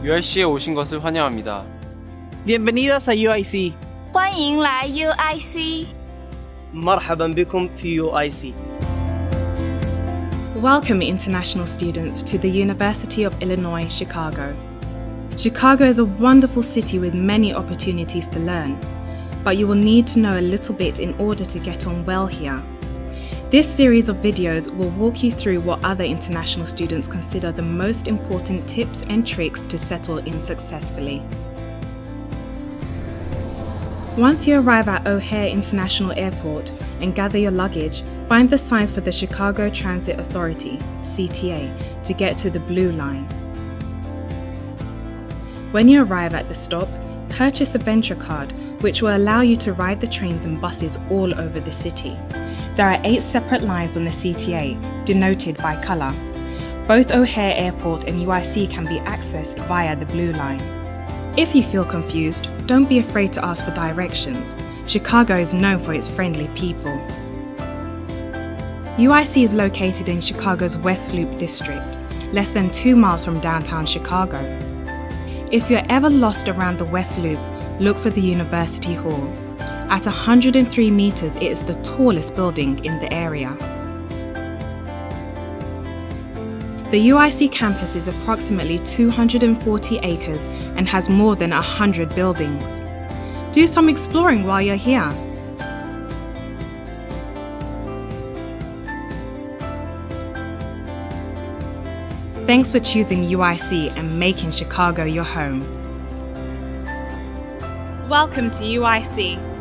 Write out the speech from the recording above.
UIC에 오신 것을 환영합니다. Bienvenidos a UIC. 欢迎来 UIC。 مرحبا بكم في UIC. Welcome international students to the University of Illinois, Chicago. Chicago is a wonderful city with many opportunities to learn, but you will need to know a little bit in order to get on well here. This series of videos will walk you through what other international students consider the most important tips and tricks to settle in successfully. Once you arrive at O'Hare International Airport and gather your luggage, find the signs for the Chicago Transit Authority, CTA, to get to the Blue Line. When you arrive at the stop, purchase a Venture card, which will allow you to ride the trains and buses all over the city. There are 8 separate lines on the CTA, denoted by colour. Both O'Hare Airport and UIC can be accessed via the Blue Line. If you feel confused, don't be afraid to ask for directions. Chicago is known for its friendly people. UIC is located in Chicago's West Loop district, less than 2 miles from downtown Chicago. If you're ever lost around the West Loop, look for the University Hall. At 103 meters, it is the tallest building in the area. The UIC campus is approximately 240 acres and has more than 100 buildings. Do some exploring while you're here. Thanks for choosing UIC and making Chicago your home. Welcome to UIC.